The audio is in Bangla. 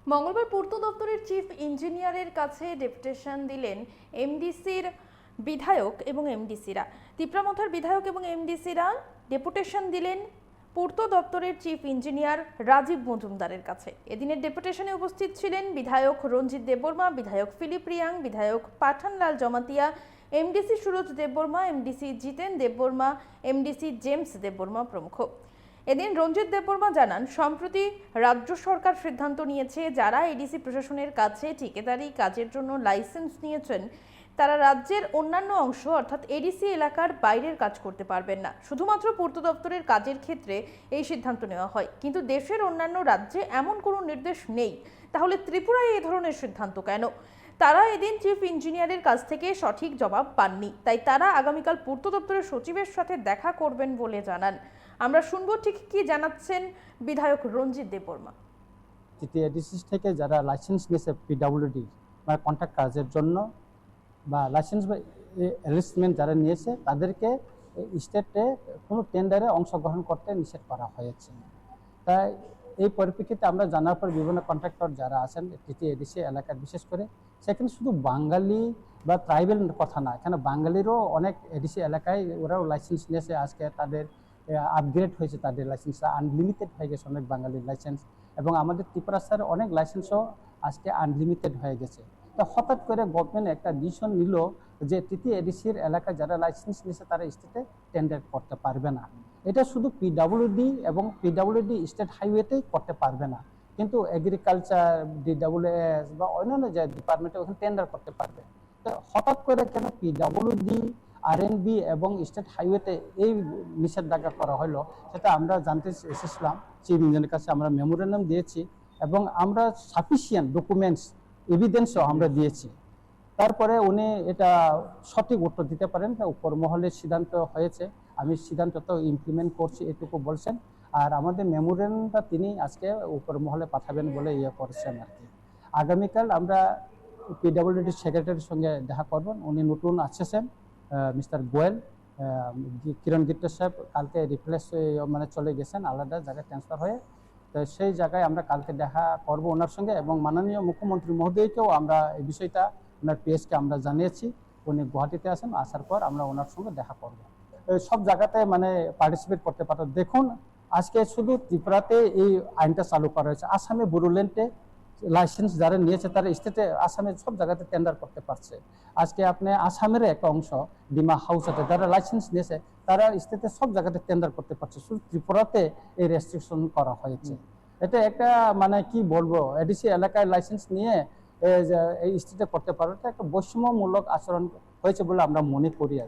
মঙ্গলবার পূর্ত দপ্তরের চিফ ইঞ্জিনিয়ারের কাছে ডেপুটেশন দিলেন এমডিসির বিধায়ক এবং এমডিসিরা। তিপ্রামথার বিধায়ক এবং এমডিসিরা ডেপুটেশন দিলেন পূর্ত দপ্তরের চিফ ইঞ্জিনিয়ার রাজীব মজুমদারের কাছে। এদিনের ডেপুটেশনে উপস্থিত ছিলেন বিধায়ক রঞ্জিত দেববর্মা, বিধায়ক ফিলিপ রিয়াং, বিধায়ক পাঠানলাল জমাতিয়া, এমডিসি সুরজ দেববর্মা, এমডিসি জিতেন দেববর্মা, এমডিসি জেমস দেববর্মা প্রমুখ। এদিন রঞ্জিত দেববর্মা জানান, সম্প্রতি রাজ্য সরকার সিদ্ধান্ত নিয়েছে যারা এডিসি প্রশাসনের কাছে ঠিকাদারি কাজের জন্য লাইসেন্স নিয়েছেন তারা রাজ্যের অন্যান্য অংশ অর্থাৎ এডিসি এলাকার বাইরের কাজ করতে পারবেন না। শুধুমাত্র পূর্ত দপ্তরের কাজের ক্ষেত্রে এই সিদ্ধান্ত নেওয়া হয়, কিন্তু দেশের অন্যান্য রাজ্যে এমন কোনো নির্দেশ নেই। তাহলে ত্রিপুরায় এই ধরনের সিদ্ধান্ত কেন? তারা এদিন চিফ ইঞ্জিনিয়ারের কাছ থেকে সঠিক জবাব পাননি, তাই তারা আগামীকাল পূর্ত দপ্তরের সচিবের সাথে দেখা করবেন বলে জানান। আমরা শুনবো ঠিক কি জানাচ্ছেন বিধায়ক রঞ্জিত দেববর্মা। এডিসি থেকে যারা লাইসেন্স নিয়েছে পিডব্লিউডি বা কন্ট্রাক্ট কাজের জন্য বা লাইসেন্স বা অ্যারেঞ্জমেন্ট যারা নিয়েছে তাদেরকে স্টেটে কোনো টেন্ডারে অংশগ্রহণ করতে নিষেধ করা হয়েছে। তাই এই পরিপ্রেক্ষিতে আমরা জানার পর বিভিন্ন কন্ট্রাক্টর যারা আছেন এডিসি এলাকার, বিশেষ করে সেখানে শুধু বাঙালি বা ট্রাইবেল কথা না, এখানে বাঙালিরও অনেক এডিসি এলাকায় ওরাও লাইসেন্স নিয়েছে। আজকে তাদের আপগ্রেড হয়েছে, তাদের লাইসেন্স আনলিমিটেড হয়ে গেছে অনেক বাঙালির লাইসেন্স, এবং আমাদের ত্রিপুরা স্যার অনেক লাইসেন্সও আজকে আনলিমিটেড হয়ে গেছে। তো হঠাৎ করে গভর্নমেন্ট একটা ডিসিশন নিল যে এডিসির এলাকায় যারা লাইসেন্স নিয়েছে তারা স্টেটে টেন্ডার করতে পারবে না। এটা শুধু পিডব্লিউডি এবং পিডব্লিউডি স্টেট হাইওয়েতেই করতে পারবে না, কিন্তু এগ্রিকালচার, ডিডব্লিউএস বা অন্যান্য যে ডিপার্টমেন্টে ওখানে টেন্ডার করতে পারবে। তো হঠাৎ করে কেন পিডব্লিউডি, আরএনবি এবং স্টেট হাইওয়েতে এই নিষেধাজ্ঞা করা হলো সেটা আমরা জানতে এসেছিলাম। চিফ ইঞ্জিনিয়ারের কাছে আমরা মেমোরেন্ডাম দিয়েছি এবং আমরা সাফিসিয়েন্ট ডকুমেন্টস এভিডেন্সও আমরা দিয়েছি। তারপরে উনি এটা সঠিক উত্তর দিতে পারেন, উপর মহলের সিদ্ধান্ত হয়েছে, আমি সিদ্ধান্তটা ইমপ্লিমেন্ট করছি এটুকু বলছেন। আর আমাদের মেমোরেন্ডামটা তিনি আজকে উপর মহলে পাঠাবেন বলে করেছেন আর কি। আগামীকাল আমরা পিডব্লিউডি সেক্রেটারির সঙ্গে দেখা করবেন। উনি নতুন আসছেন, মিস্টার গোয়েল। কিরণ গিত্ত সাহেব কালকে রিপ্লেস মানে চলে গেছেন, আলাদা জায়গায় ট্রান্সফার হয়ে। তো সেই জায়গায় আমরা কালকে দেখা করব ওনার সঙ্গে, এবং মাননীয় মুখ্যমন্ত্রী মহোদয়কেও আমরা এই বিষয়টা ওনার পিএসকে আমরা জানিয়েছি। উনি গুয়াহাটিতে আসেন, আসার পর আমরা ওনার সঙ্গে দেখা করব। সব জায়গাতে মানে পার্টিসিপেট করতে পারো। দেখুন, আজকে শুধু ত্রিপুরাতে এই আইনটা চালু করা হয়েছে, আসামে বুরুল্যান্ডে লাইসেন্স যারা নিয়েছে তারা স্টেটে আসামে সব জায়গাতে টেন্ডার করতে পারছে। আজকে আপনি আসামের একটা অংশ ডিমা হাউসতে যারা লাইসেন্স নিয়েছে তারা স্টেটে সব জায়গাতে টেন্ডার করতে পারছে, শুধু ত্রিপুরাতে এই রেস্ট্রিকশন করা হয়েছে। এটা একটা মানে কি বলবো, এডিসি এলাকায় লাইসেন্স নিয়ে এই স্টেটে করতে পারো, এটা একটা বৈষম্যমূলক আচরণ হয়েছে বলে আমরা মনে করি।